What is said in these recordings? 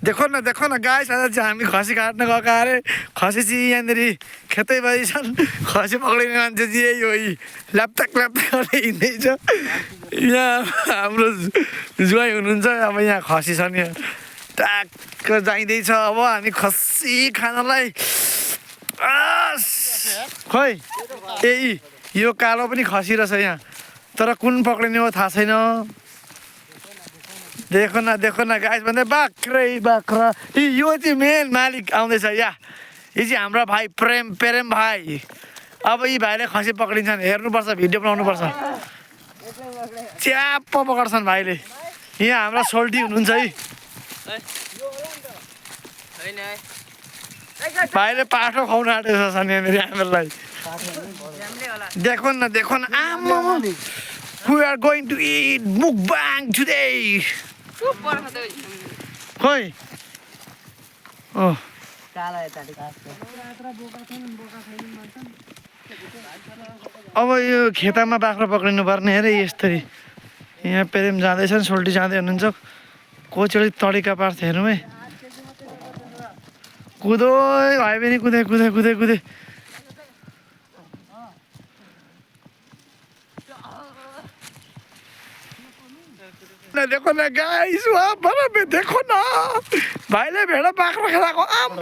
देखो न गाइस आज चाहिँ हामी खसी काट्न गएको अरे खसी चाहिँ यहाँनिर खेतैभरि छन् खसी पक्रिने मान्छे चाहिँ यही हो ल्यापटक गर्दै हिँड्दैछ यहाँ हाम्रो जुवाई हुनुहुन्छ अब यहाँ खसी छन् यहाँ ट्याक्क जाइँदैछ अब हामी खसी खानलाई खै ए यो कालो पनि खसी रहेछ यहाँ तर कुन पक्रिने हो थाहा छैन देखो न गाइस भन्दै बाख्रा यो चाहिँ मेन मालिक आउँदैछ या यो चाहिँ हाम्रो भाइ प्रेम भाइ अब यी भाइले खसी पक्रिन्छन् हेर्नुपर्छ भिडियो बनाउनुपर्छ च्याप्प पक्र्छन् भाइले यहाँ हाम्रा सोल्टी हुनुहुन्छ है भाइले पाठो खुवाउन आँटेको छ यहाँनिर हामीलाई देखो न आम्मा we are going to eat mukbang today खोइ अब यो खेतामा बाख्रा पक्रिनु पर्ने अरे यस्तरी यहाँ प्रेम जाँदैछन् सोल्टी जाँदै हुनुहुन्छ कोचेले तरिका पार्छ हेरौँ है कुदो भाइ पनि कुदे देखो न गाइस वहाँ बराबर देखो न भाइले भेडा बाख्रा खेलाएको आम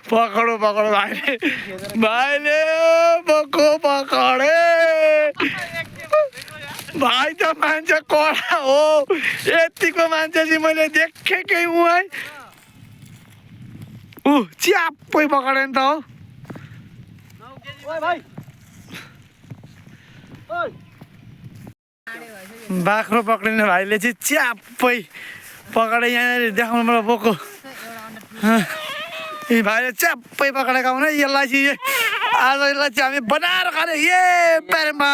पकडो भाइले पकडे भाइ त मान्छे कडा हो यतिको मान्छे चाहिँ मैले देखेकै हुँ है च्याप्पै पकडे नि त हो बाख्रो पक्रिने भाइले चाहिँ च्याप्पै पकडे यहाँनिर देखाउनु मलाई बोको यी भाइले च्याप्पै पक्रेका हुन् है यसलाई चाहिँ आज यसलाई चाहिँ हामी बनाएर खाने प्यारेमा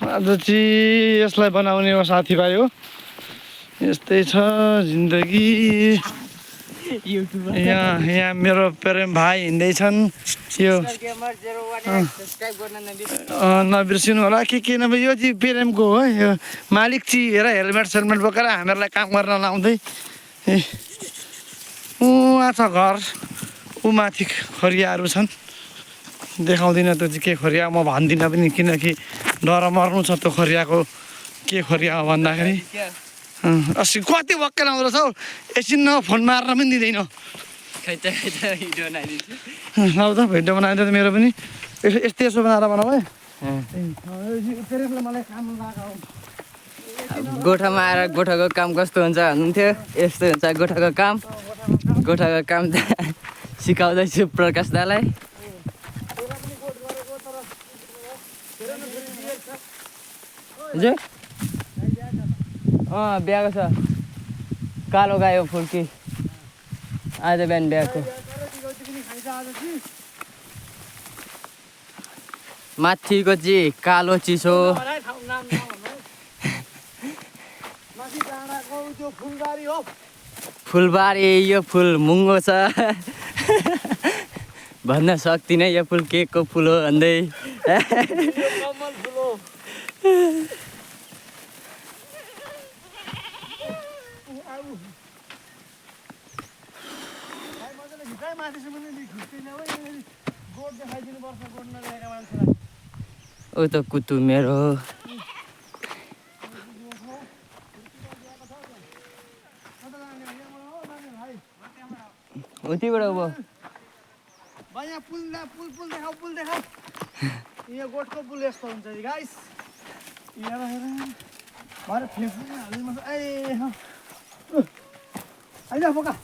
आज चाहिँ यसलाई बनाउने हो साथीभाइ हो यस्तै छ जिन्दगी यहाँ मेरो प्रेम भाइ हिँड्दैछन् यो नबिर्सिनु होला के नभए यो चाहिँ प्रेमको हो यो मालिक चाहिँ हेर हेलमेट बोकेर हामीहरूलाई काम गर्न लाउँदै उहाँ छ घर ऊ माथि खरियाहरू छन् देखाउँदिनँ त्यो चाहिँ के खरिया म भन्दिनँ पनि किनकि डर मर्नु छ त्यो खरियाको के खरिया हो भन्दाखेरि अस्ति कति वक्कै लाउँदो रहेछ हौ एकछिन न फोन मार्न पनि दिँदैन ल त भिडियो बनाइदियो त मेरो पनि यसो बनाएर बनाऊ है गोठामा आएर गोठाको काम कस्तो हुन्छ भन्नुहुन्थ्यो यस्तो हुन्छ गोठाको काम त सिकाउँदैछु प्रकाश दालाई बिहाको छ कालो गायो फुर्की आज बिहान बिहाको माथिको चाहिँ कालो चिसो फुलबारी यो फुल मुङ्गो छ भन्न सक्दिनँ यो फुल के को फुल हो भन्दै ओ त कुतु मेरो उतिबाट अब पुल देखाऊ यहाँ गोठको पुल यस्तो हुन्छ गाइस होइन बोका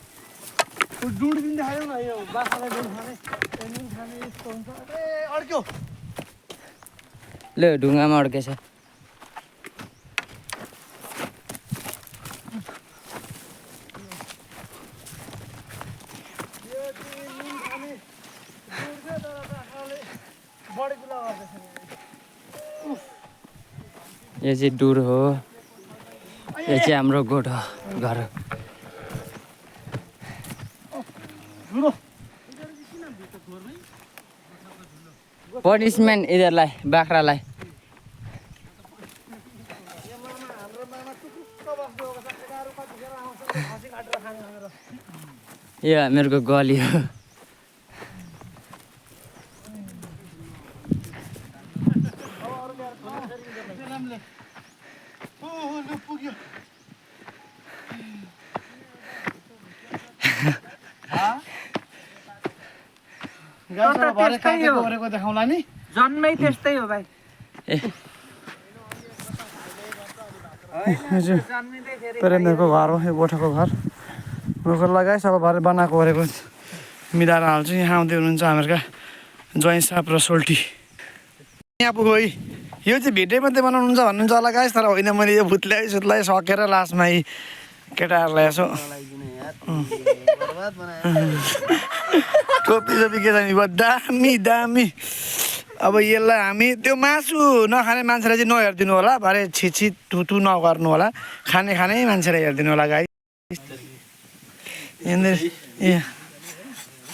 डुड पनि देखायो न यो बाख्रालाई डुड खाने यस्तो हुन्छ अड्क्यो ले ढुङ्गामा अड्केछ यो चाहिँ डुर हो यो चाहिँ हाम्रो गोठ हो घर पनिसमेन्ट यिनीहरूलाई बाख्रालाई यो हामीहरूको गली हो देखाउँला नि जन्मै त्यस्तै हो भाइ प्रेमको घर हो यो गोठाको घर रुखर लगाएँ सब भरे बनाएको गरेको मिलाएर हाल्छु यहाँ आउँदै हुनुहुन्छ हामीहरूका ज्वाइँ साप र सोल्टी यहाँ पुग्यो है यो चाहिँ भिडियो मात्रै बनाउनुहुन्छ भन्नुहुन्छ होला गाइस तर होइन मैले यो भुत्ल्याइ सुत्लाई सकेर लास्टमा यी केटाहरूलाई यसो टोपी सोपी के छ नि दामी दामी अब यसलाई हामी त्यो मासु नखाने मान्छेलाई चाहिँ नहेरिदिनु होला भरे छिछि तुतु नगर्नु होला खाने मान्छेलाई हेरिदिनु होला गाई यहाँनिर ए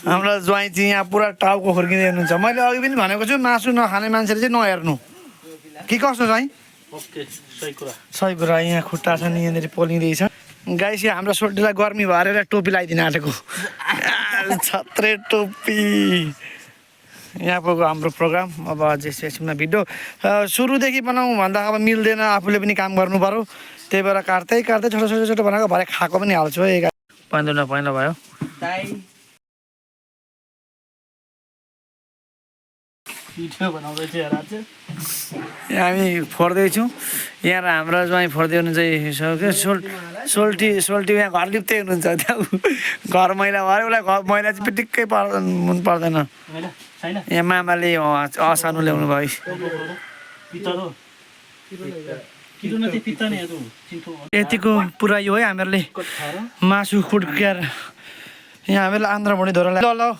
हाम्रो ज्वाइँ चाहिँ यहाँ पुरा टाउको खुर्किँदै हुनुहुन्छ मैले अघि पनि भनेको छु मासु नखाने मान्छेले चाहिँ नहेर्नु कि कस्तो ज्वाइँ सही कुरा यहाँ खुट्टा छ नि यहाँनिर पोलिँदैछ गाई चाहिँ हाम्रो सोल्टीलाई गर्मी भरेर टोपी लगाइदिनु आँटेको छत्रे टोपी यहाँ पुगो हाम्रो प्रोग्राम अब अझै एकछिनमा भिडियो सुरुदेखि बनाउँ भन्दा अब मिल्दैन आफूले पनि काम गर्नु पऱ्यो त्यही भएर काट्दै छोटो बनाएको भरे खाएको पनि हाल्छु है पहिलो भयो हामी फोड्दैछौँ यहाँ हाम्रो ज्वाइँ फोड्दै हुनुहुन्छ सोल्टी यहाँ घर लिप्दै हुनुहुन्छ त्यहाँ घर मैला भयो उसलाई घर मैला चाहिँ पिटिक्कै मन पर्दैन यहाँ मामाले असानो ल्याउनु भयो यतिको पुरा यो है हामीहरूले मासु खुड्क्याएर यहाँ हामीहरूले आन्द्राभुँडी धोरा ल्यायो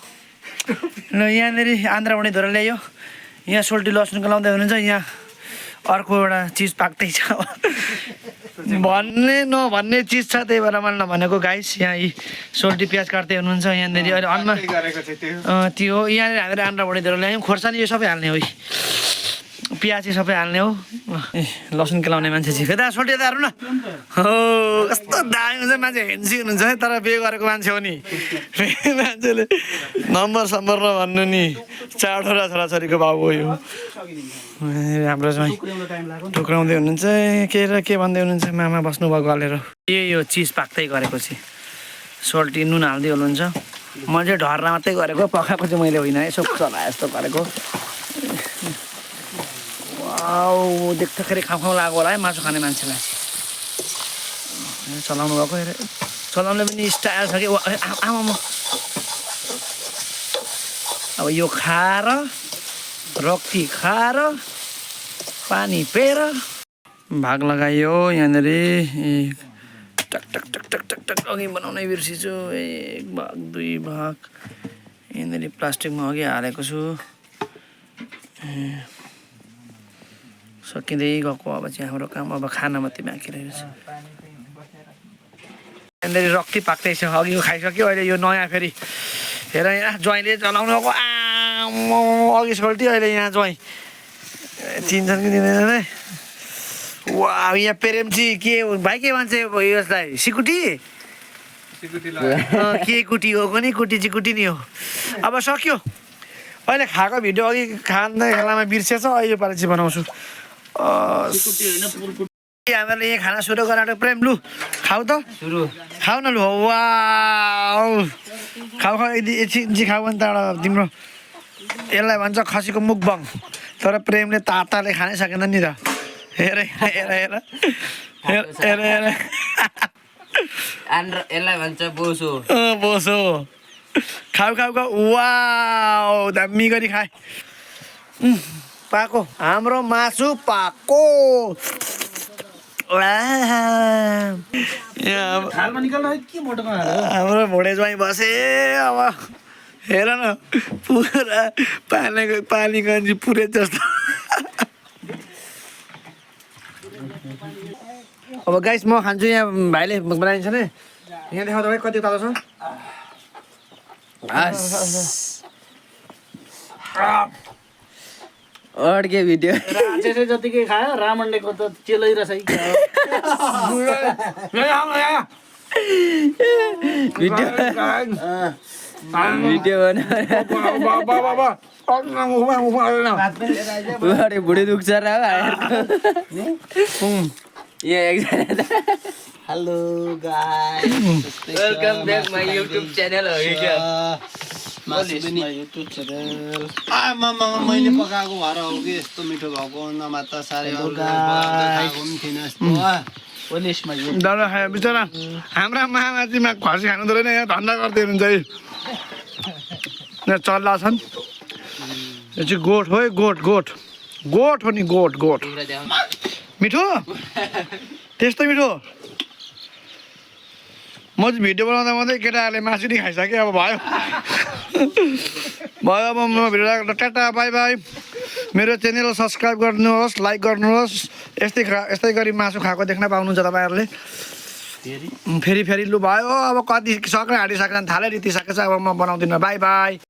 ल यहाँनिर आन्द्राभुँडी धोरा ल्यायो यहाँ सोल्टी लसुनको लाउँदै हुनुहुन्छ यहाँ अर्को एउटा चिज पाक्दैछ भन्ने चिज छ त्यही भएर मैले नभनेको गाइस यहाँ यी सोल्टी प्याज काट्दै हुनुहुन्छ यहाँनिर अहिले अन्न त्यो हो यहाँनिर हामीले आन्द्राभुँडी धोरा ल्यायौँ खोर्सानी यो सबै हाल्ने हो प्याज चाहिँ सबै हाल्ने हो ए लसुन केलाउने मान्छे चाहिँ फेरि सोल्टी त हाल्नु न हो कस्तो दामी हुन्छ मान्छे हेन्सी हुनुहुन्छ है तर बिहे गरेको मान्छे हो नि मान्छेले नम्बर नभन्नु नि चारवटा छोराछोरीको बाउ हो यो हाम्रो चाहिँ टुक्राउँदै हुनुहुन्छ के भन्दै हुनुहुन्छ मामा बस्नुभयो गलेर यो चिज पाक्दै गरेको चाहिँ सोल्टी नुन हाल्दै हुनुहुन्छ म चाहिँ ढर्ना मात्रै गरेको पकाएको चाहिँ मैले होइन यसो चलाए जस्तो गरेको देख्दाखेरि खाउँ लागेको होला है मासु खाने मान्छेलाई चलाउनु भएको चलाउनु पनि स्टाइल छ कि आमा अब यो खाएर रक्ती खाएर पानी पेर भाग लगायो यहाँनिर टक टक टक टक टक टक अघि बनाउनै बिर्सिछु 1 भाग 2 भाग यहाँनिर प्लास्टिकमा अघि हालेको छु सकिँदै गएको अब चाहिँ हाम्रो काम अब खाना मात्रै बाँकी रहेको छ यहाँनिर रक्ती पाक्दैछ अघिको खाइसक्यो अहिले यो नयाँ फेरि हेर यहाँ ज्वाइँले चलाउनु भएको अघि सोल्टी अहिले यहाँ ज्वाइँ चिन्छन् कि दिँदैन है वा यहाँ प्रेमजी के भाइ के भन्छ यसलाई सिकुटी के कुटी हो नि कुटी नि हो अब सक्यो अहिले खाएको भिडियो अघि खाँदै खेलामा बिर्सेछ अहिले पालि चाहिँ बनाउँछु हामीहरूले यहाँ खाना सुरु गराएको प्रेम लु खाऊ त खाऊ न लु वा खाऊ एकछिन खाऊ भने त एउटा तिम्रो यसलाई भन्छ खसीको मुखबङ तर प्रेमले ताताले खानै सकेन नि त हेर यसलाई भन्छ बोसो बोसो खाऊ वा दामी गरी खाए पाको हाम्रो मासु पाको हाम्रो भोडे ज्वाइँ बसे अब हेर न पुरा पानी गन्जी पुरै जस्तो अब गाइस म खान्छु यहाँ भाइले बनाइन्छ नि यहाँ देखाउँदा भाइ कति तातो छ अड्के भिडियो राजेशले जतिकै खायो रामण्डेको त चेलै रहेछ कि क्या हो? भिडियो भिडियो बनाएर भुँडी दुख्छ र यहाँ एकजना hello guys welcome back my YouTube channel हो क्या युट्युब च्यानल मैले पकाएको भएर हो कि यस्तो मिठो भएको नभए त साह्रै खाएको पनि थिएन यस्तो पोलिसमा यो दादा खायो बिचरा हाम्रा महामाथीमा खसी खानु हुँदैन यहाँ धन्दा गर्दै हुनुहुन्छ है यहाँ चल्ला छन् यो चाहिँ गोठ हो है गोठ गोठ गोठ हो नि गोठ गोठ मिठो त्यस्तो मिठो म चाहिँ भिडियो बनाउँदा मात्रै केटाहरूले मासु नि खाइसकेँ अब भयो भयो अब म भिडियो राख्दा टाटा बाई बाई मेरो च्यानल सब्सक्राइब गर्नुहोस् लाइक गर्नुहोस् यस्तै गरी मासु खाएको देख्न पाउनुहुन्छ तपाईँहरूले फेरि फेरि लु भयो अब कति सक्न आँटिसक्न थालै रितिसकेछ अब म बनाउँदिनँ बाई बाई